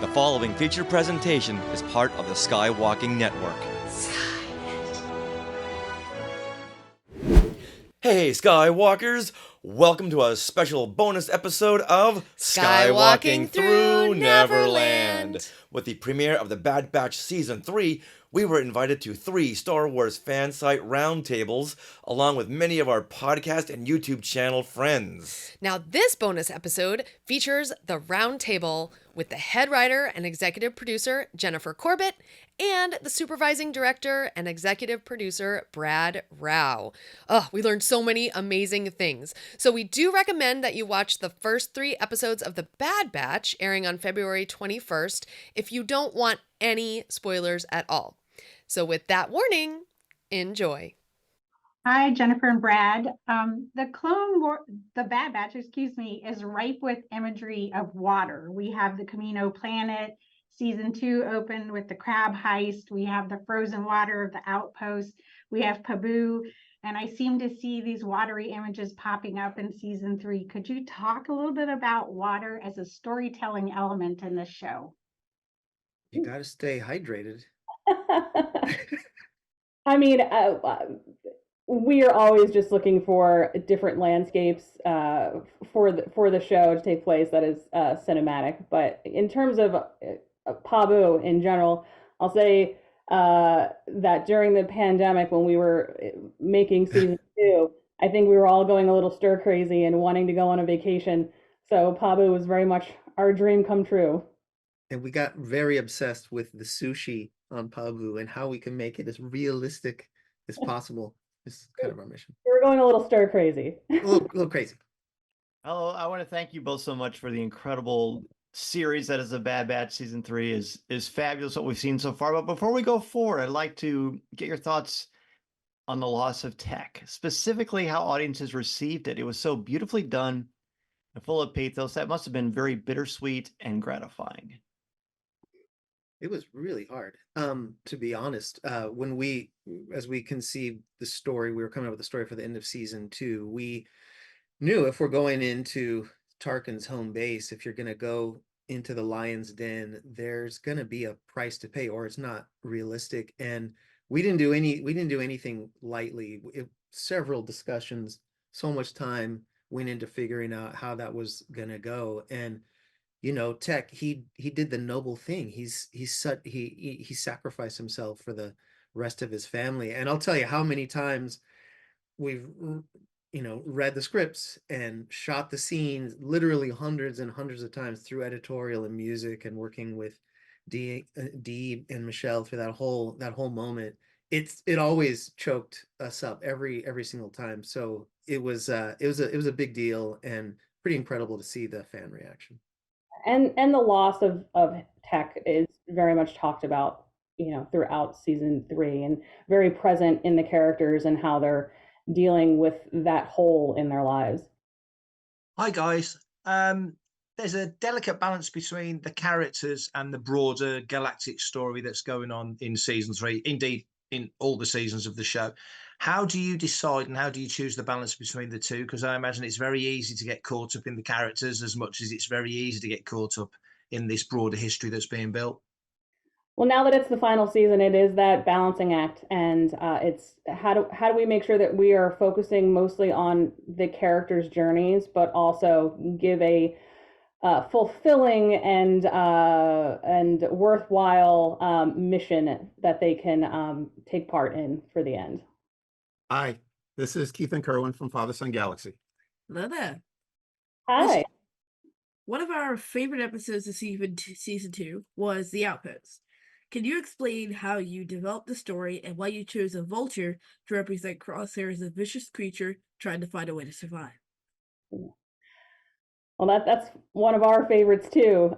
The following feature presentation is part of the Skywalking Network. Hey, Skywalkers! Welcome to a special bonus episode of Skywalking through Neverland. With the premiere of The Bad Batch Season 3, we were invited to 3 Star Wars fan site roundtables, along with many of our podcast and YouTube channel friends. Now, this bonus episode features the Roundtable with the head writer and executive producer, Jennifer Corbett, and the supervising director and executive producer, Brad Rao. We learned so many amazing things. So we do recommend that you watch the first 3 episodes of The Bad Batch, airing on February 21st, if you don't want any spoilers at all. So with that warning, enjoy. Hi, Jennifer and Brad. The Bad Batch, is ripe with imagery of water. We have the Camino planet. Season 2 opened with the crab heist. We have the frozen water of the outpost. We have Pabu. And I seem to see these watery images popping up in season 3. Could you talk a little bit about water as a storytelling element in this show? You got to stay hydrated. I mean, we are always just looking for different landscapes for the show to take place that is cinematic. But in terms of Pabu in general, I'll say that during the pandemic, when we were making season 2, I think we were all going a little stir crazy and wanting to go on a vacation. So Pabu was very much our dream come true. And we got very obsessed with the sushi on Pabu and how we can make it as realistic as possible. This is kind of our mission. We were going a little stir crazy. A little crazy. Hello, I want to thank you both so much for the incredible series that is The Bad Batch Season 3 is fabulous what we've seen so far. But before we go forward, I'd like to get your thoughts on the loss of Tech, specifically how audiences received it. It was so beautifully done and full of pathos. That must have been very bittersweet and gratifying. It was really hard, to be honest. As we conceived the story, we were coming up with the story for the end of season 2. We knew if we're going into Tarkin's home base, if you're going to go into the lion's den, there's going to be a price to pay, or it's not realistic. And we didn't do anything lightly. Several discussions, so much time went into figuring out how that was going to go. And Tech, he did the noble thing. He sacrificed himself for the rest of his family. And I'll tell you how many times we've read the scripts and shot the scenes literally hundreds and hundreds of times through editorial and music and working with Dee and Michelle for that whole moment. It always choked us up every single time. So it was a big deal and pretty incredible to see the fan reaction. And the loss of Tech is very much talked about, throughout season 3 and very present in the characters and how they're dealing with that hole in their lives. Hi guys. There's a delicate balance between the characters and the broader galactic story that's going on in season 3, indeed in all the seasons of the show. How do you decide and how do you choose the balance between the two? Because I imagine it's very easy to get caught up in the characters as much as it's very easy to get caught up in this broader history that's being built. Well, now that it's the final season, it is that balancing act, and it's how do we make sure that we are focusing mostly on the characters' journeys, but also give a fulfilling and worthwhile mission that they can take part in for the end. Hi, this is Keith and Kerwin from Father.Son.Galaxy. Hello there. Hi. One of our favorite episodes of season 2 was The Outpost. Can you explain how you developed the story and why you chose a vulture to represent Crosshair as a vicious creature trying to find a way to survive? Well, that's one of our favorites too.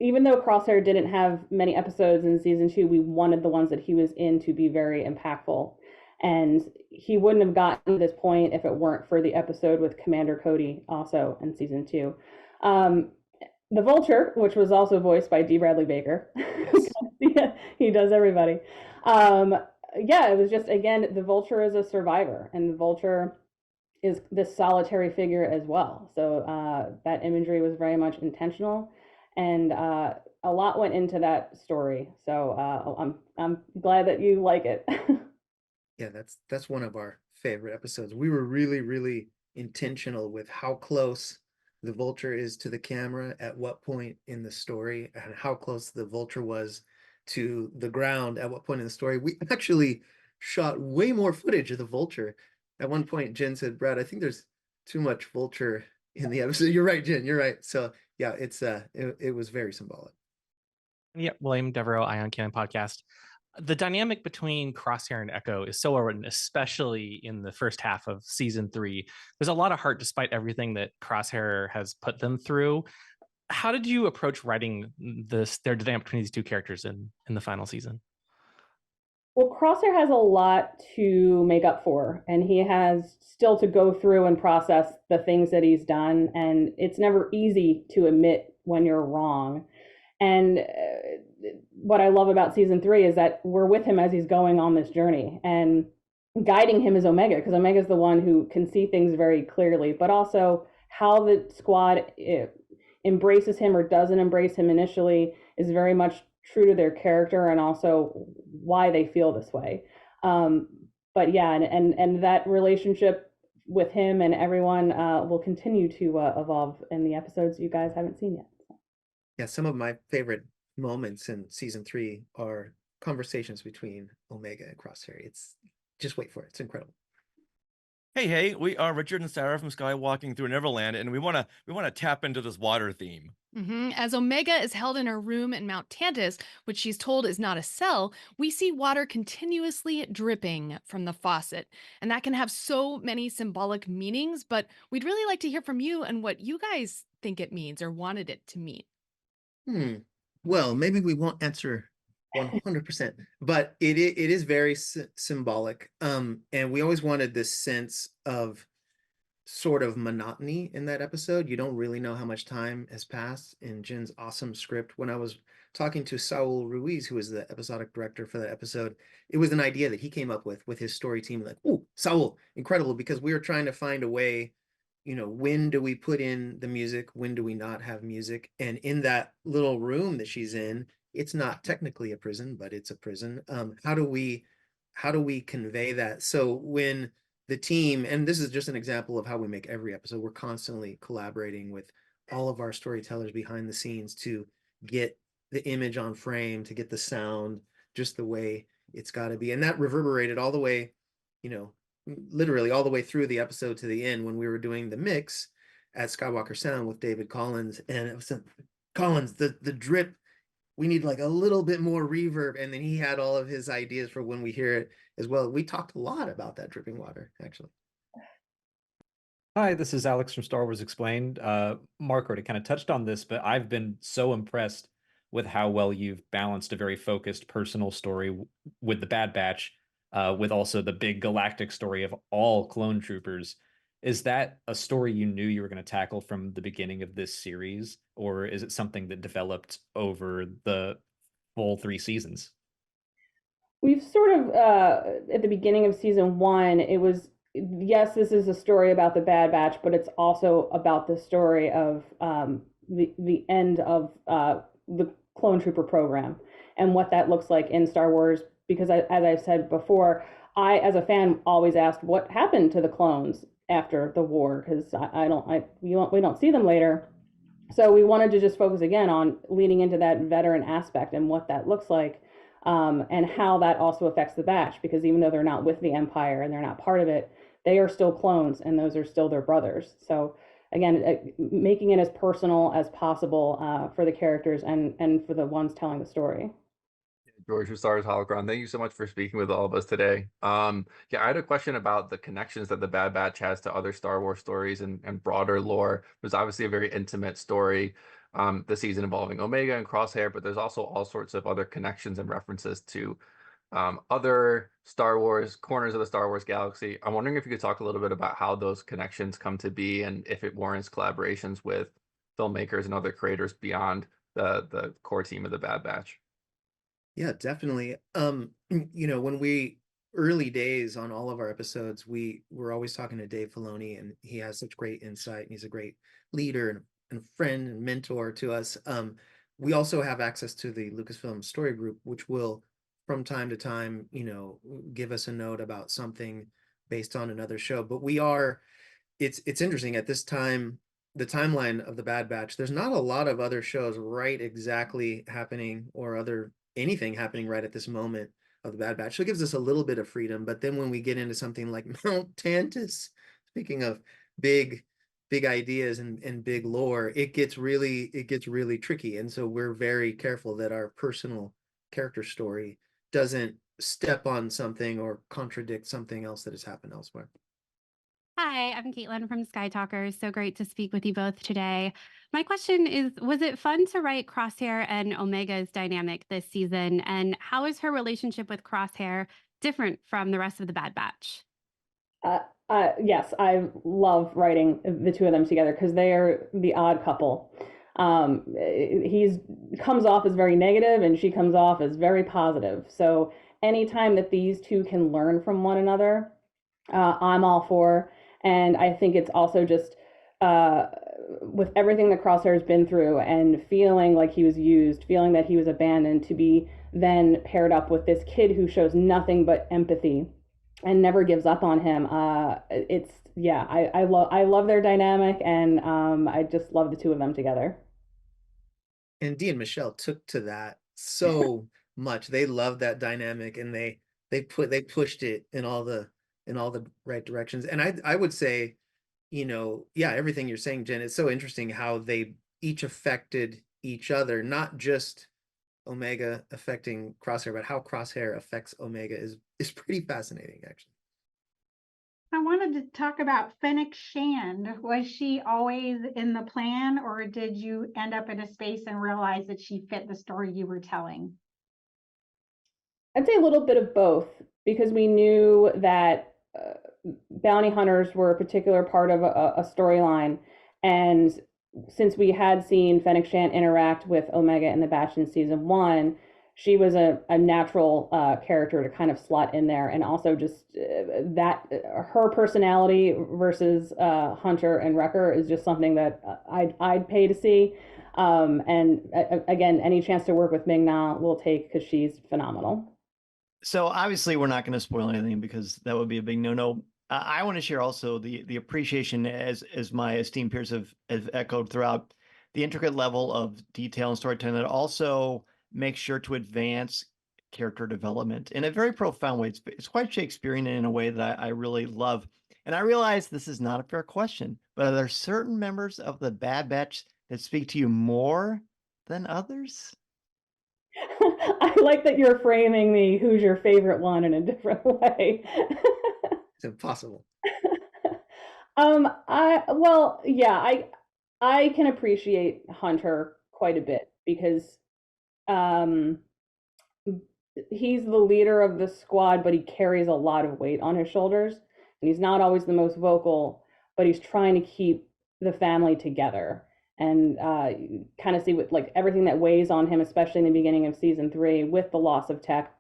Even though Crosshair didn't have many episodes in season 2, we wanted the ones that he was in to be very impactful. And he wouldn't have gotten to this point if it weren't for the episode with Commander Cody, also in season 2. The Vulture, which was also voiced by D. Bradley Baker. Yes. He does everybody. It was just, again, the Vulture is a survivor, and the Vulture is this solitary figure as well. So that imagery was very much intentional. and a lot went into that story. So I'm glad that you like it. Yeah, that's one of our favorite episodes. We were really, really intentional with how close the Vulture is to the camera at what point in the story, and how close the Vulture was to the ground at what point in the story. We actually shot way more footage of the Vulture. At one point, Jen said, "Brad, I think there's too much Vulture in the episode." You're right, Jen. You're right. So yeah, it was very symbolic. Yeah, William Devereaux, Ion Cannon Podcast. The dynamic between Crosshair and Echo is so well written, especially in the first half of season 3. There's a lot of heart despite everything that Crosshair has put them through. How did you approach writing their dynamic between these two characters in the final season? Well, Crosshair has a lot to make up for, and he has still to go through and process the things that he's done, and it's never easy to admit when you're wrong. And what I love about season 3 is that we're with him as he's going on this journey, and guiding him is Omega, because Omega is the one who can see things very clearly, but also how the squad embraces him or doesn't embrace him initially is very much true to their character, and also why they feel this way. But yeah, and that relationship with him and everyone will continue to evolve in the episodes you guys haven't seen yet. Yeah, some of my favorite moments in season 3 are conversations between Omega and Crosshair. It's just wait for it. It's incredible. Hey, we are Richard and Sarah from Skywalking through Neverland, and we wanna tap into this water theme. As Omega is held in her room in Mount Tantus, which she's told is not a cell, we see water continuously dripping from the faucet. And that can have so many symbolic meanings, but we'd really like to hear from you and what you guys think it means or wanted it to mean. Well, maybe we won't answer 100%, but it is very symbolic. And we always wanted this sense of sort of monotony in that episode. You don't really know how much time has passed in Jen's awesome script. When I was talking to Saul Ruiz, who was the episodic director for that episode, it was an idea that he came up with his story team. Like, oh, Saul, incredible, because we were trying to find a way, when do we put in the music? When do we not have music? And in that little room that she's in, it's not technically a prison, but it's a prison. How do we convey that? So when the team, and this is just an example of how we make every episode, we're constantly collaborating with all of our storytellers behind the scenes to get the image on frame, to get the sound just the way it's got to be. And that reverberated all the way, literally all the way through the episode to the end when we were doing the mix at Skywalker Sound with David Collins. And it was Collins, the drip, we need like a little bit more reverb. And then he had all of his ideas for when we hear it as well. We talked a lot about that dripping water, actually. Hi, this is Alex from Star Wars Explained. Mark already kind of touched on this, but I've been so impressed with how well you've balanced a very focused personal story with the Bad Batch, with also the big galactic story of all clone troopers. Is that a story you knew you were going to tackle from the beginning of this series, or is it something that developed over the full 3 seasons? We've sort of, at the beginning of season 1, it was, yes, this is a story about the Bad Batch, but it's also about the story of the end of the clone trooper program and what that looks like in Star Wars. Because as I've said before, I, as a fan, always asked what happened to the clones after the war, because we don't see them later. So we wanted to just focus again on leading into that veteran aspect and what that looks like, and how that also affects the Batch, because even though they're not with the Empire and they're not part of it, they are still clones, and those are still their brothers. So again, making it as personal as possible for the characters and for the ones telling the story. George from Star Wars Holocron, thank you so much for speaking with all of us today. Yeah, I had a question about the connections that the Bad Batch has to other Star Wars stories and broader lore. There's obviously a very intimate story, the season involving Omega and Crosshair, but there's also all sorts of other connections and references to other Star Wars corners of the Star Wars galaxy. I'm wondering if you could talk a little bit about how those connections come to be, and if it warrants collaborations with filmmakers and other creators beyond the core team of the Bad Batch. Yeah, definitely. When we early days on all of our episodes, we were always talking to Dave Filoni, and he has such great insight, and he's a great leader and friend and mentor to us. We also have access to the Lucasfilm Story Group, which will from time to time, give us a note about something based on another show. But it's interesting at this time, the timeline of the Bad Batch, there's not a lot of other shows right exactly happening or anything happening right at this moment of the Bad Batch. So it gives us a little bit of freedom. But then when we get into something like Mount Tantus, speaking of big ideas and big lore, it gets really tricky. And so we're very careful that our personal character story doesn't step on something or contradict something else that has happened elsewhere. Hi, I'm Caitlin from Skytalkers. So great to speak with you both today. My question is, was it fun to write Crosshair and Omega's dynamic this season? And how is her relationship with Crosshair different from the rest of the Bad Batch? Yes, I love writing the two of them together because they are the odd couple. He's comes off as very negative and she comes off as very positive. So anytime that these two can learn from one another, I'm all for. And I think it's also just with everything that Crosshair's been through and feeling like he was used, feeling that he was abandoned, to be then paired up with this kid who shows nothing but empathy and never gives up on him. I love their dynamic, and I just love the two of them together. And Dee and Michelle took to that so much. They loved that dynamic, and they pushed it in all the right directions. And I would say, everything you're saying, Jen, it's so interesting how they each affected each other, not just Omega affecting Crosshair, but how Crosshair affects Omega is pretty fascinating, actually. I wanted to talk about Fenyx Shand. Was she always in the plan, or did you end up in a space and realize that she fit the story you were telling? I'd say a little bit of both, because we knew that bounty hunters were a particular part of a storyline, and since we had seen Fenyx Shand interact with Omega in the Batch in season 1, she was a natural character to kind of slot in there. And also just that her personality versus Hunter and Wrecker is just something that I'd pay to see. And again, any chance to work with Ming-Na we'll take, because she's phenomenal. So obviously we're not going to spoil anything because that would be a big no-no. I want to share also the appreciation, as my esteemed peers have echoed throughout, the intricate level of detail and storytelling that also makes sure to advance character development in a very profound way. It's quite Shakespearean in a way that I really love. And I realize this is not a fair question, but are there certain members of the Bad Batch that speak to you more than others? I like that you're framing the who's your favorite one in a different way. It's impossible. I can appreciate Hunter quite a bit, because he's the leader of the squad, but he carries a lot of weight on his shoulders, and he's not always the most vocal, but he's trying to keep the family together. And you kind of see with like everything that weighs on him, especially in the beginning of season 3, with the loss of Tech,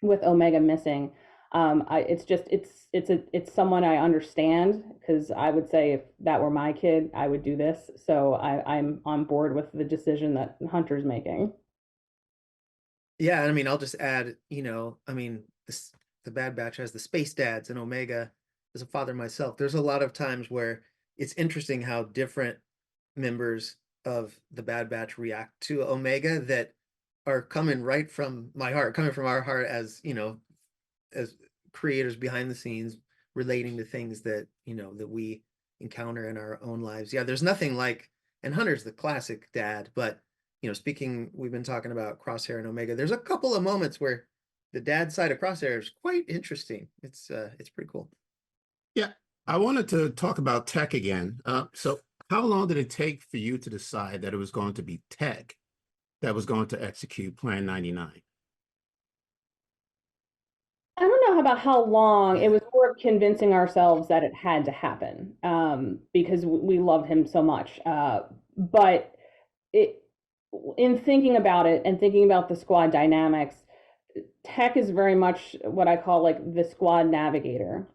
with Omega missing. It's someone I understand, because I would say if that were my kid, I would do this. So I'm on board with the decision that Hunter's making. Yeah, I mean, I'll just add, the Bad Batch has the space dads, and Omega, as a father myself, there's a lot of times where it's interesting how different members of the Bad Batch react to Omega that are coming right from my heart, coming from our heart as, as creators behind the scenes, relating to things that, that we encounter in our own lives. Yeah, there's nothing like, and Hunter's the classic dad, but we've been talking about Crosshair and Omega. There's a couple of moments where the dad side of Crosshair is quite interesting. It's pretty cool. Yeah, I wanted to talk about Tech again. So how long did it take for you to decide that it was going to be Tech that was going to execute Plan 99? I don't know about how long. It was more of convincing ourselves that it had to happen, because we love him so much. But in thinking about it and thinking about the squad dynamics, Tech is very much what I call like the squad navigator.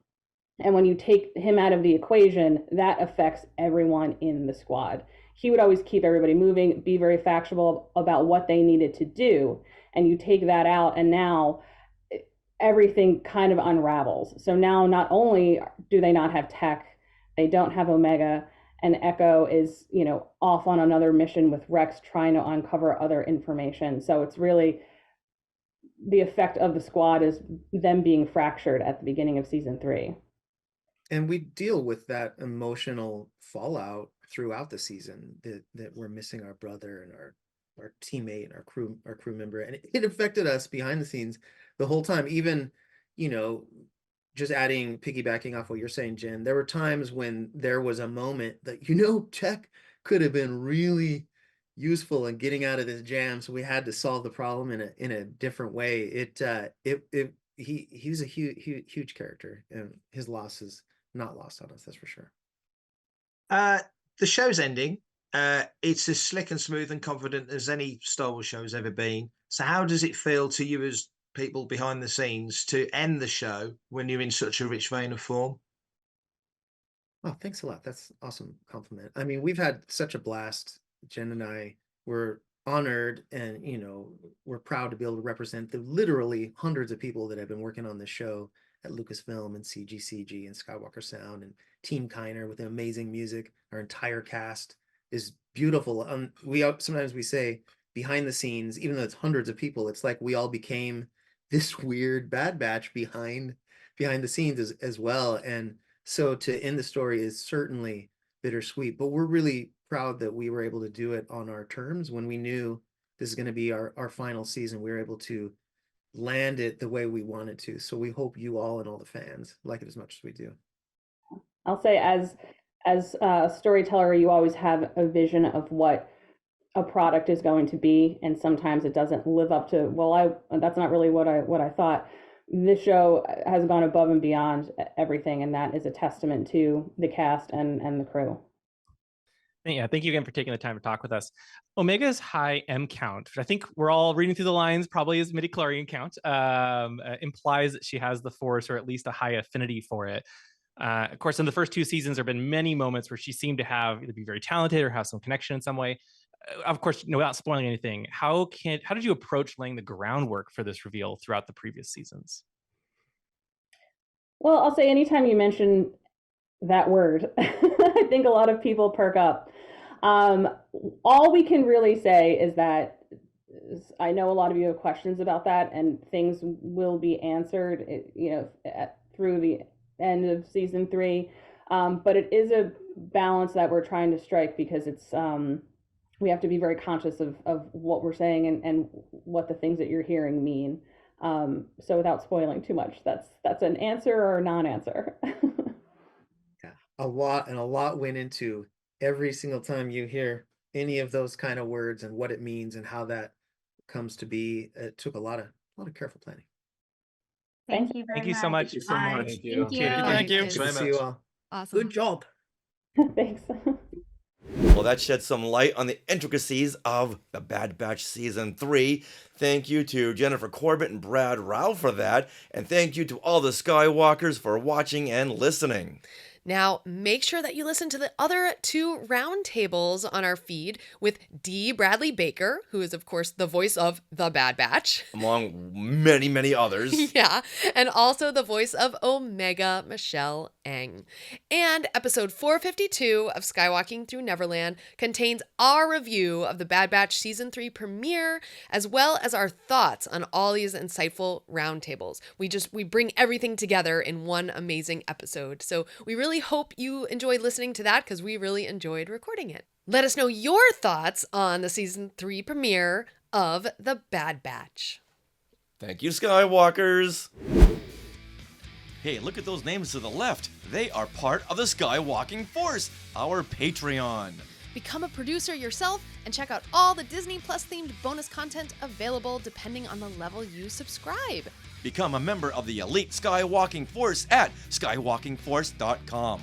And when you take him out of the equation, that affects everyone in the squad. he would always keep everybody moving, be very factual about what they needed to do. And you take that out, and now everything kind of unravels. So now not only do they not have Tech, they don't have Omega, and Echo is, off on another mission with Rex trying to uncover other information. So it's really the effect of the squad is them being fractured at the beginning of season 3. And we deal with that emotional fallout throughout the season, that we're missing our brother and our teammate and our crew member, and it affected us behind the scenes the whole time. Even, just piggybacking off what you're saying, Jen, there were times when there was a moment that, Tech could have been really useful in getting out of this jam, so we had to solve the problem in a different way. He was a huge character, and his loss is not lost on us, that's for sure. The show's ending. It's as slick and smooth and confident as any Star Wars show has ever been. So how does it feel to you as people behind the scenes to end the show when you're in such a rich vein of form? Oh, thanks a lot. That's an awesome compliment. I mean, we've had such a blast. Jen and I were honored, and we're proud to be able to represent the literally hundreds of people that have been working on this show at Lucasfilm and CGCG and Skywalker Sound and Team Kiner with the amazing music. Our entire cast is beautiful. Sometimes we say behind the scenes, even though it's hundreds of people, it's like we all became this weird Bad Batch behind the scenes as well. And so to end the story is certainly bittersweet, but we're really proud that we were able to do it on our terms. When we knew this is going to be our final season, we were able to land it the way we wanted to. So we hope you all and all the fans like it as much as we do. I'll say, as a storyteller, you always have a vision of what a product is going to be, and sometimes it doesn't live up to, that's not really what I thought. This show has gone above and beyond everything, and that is a testament to the cast and the crew. Yeah, thank you again for taking the time to talk with us. Omega's high M count, which I think we're all reading through the lines, probably is midichlorian count, implies that she has the Force, or at least a high affinity for it. Of course, in the first 2 seasons, there have been many moments where she seemed to have either be very talented or have some connection in some way. Of course, without spoiling anything, how did you approach laying the groundwork for this reveal throughout the previous seasons? Well, I'll say anytime you mention that word, I think a lot of people perk up. All we can really say is that I know a lot of you have questions about that, and things will be answered, through the end of season 3. But it is a balance that we're trying to strike, because it's we have to be very conscious of what we're saying and what the things that you're hearing mean. So without spoiling too much, that's an answer or a non-answer. Yeah, a lot went into every single time you hear any of those kind of words and what it means and how that comes to be. It took a lot of careful planning. Thank you very much. Thank you so much. Thank you. Thank you. Thank you. Good to see you all. Awesome. Good job. Thanks. Well, that shed some light on the intricacies of the Bad Batch Season 3. Thank you to Jennifer Corbett and Brad Rao for that. And thank you to all the Skywalkers for watching and listening. Now, make sure that you listen to the other 2 roundtables on our feed with D. Bradley Baker, who is, of course, the voice of The Bad Batch. Among many, many others. Yeah, and also the voice of Omega, Michelle Eng. And episode 452 of Skywalking Through Neverland contains our review of the Bad Batch Season 3 premiere, as well as our thoughts on all these insightful roundtables. We bring everything together in one amazing episode. So we really hope you enjoyed listening to that, because we really enjoyed recording it. Let us know your thoughts on the Season 3 premiere of The Bad Batch. Thank you, Skywalkers. Hey, look at those names to the left. They are part of the Skywalking Force, our Patreon. Become a producer yourself and check out all the Disney Plus themed bonus content available depending on the level you subscribe. Become a member of the elite Skywalking Force at skywalkingforce.com.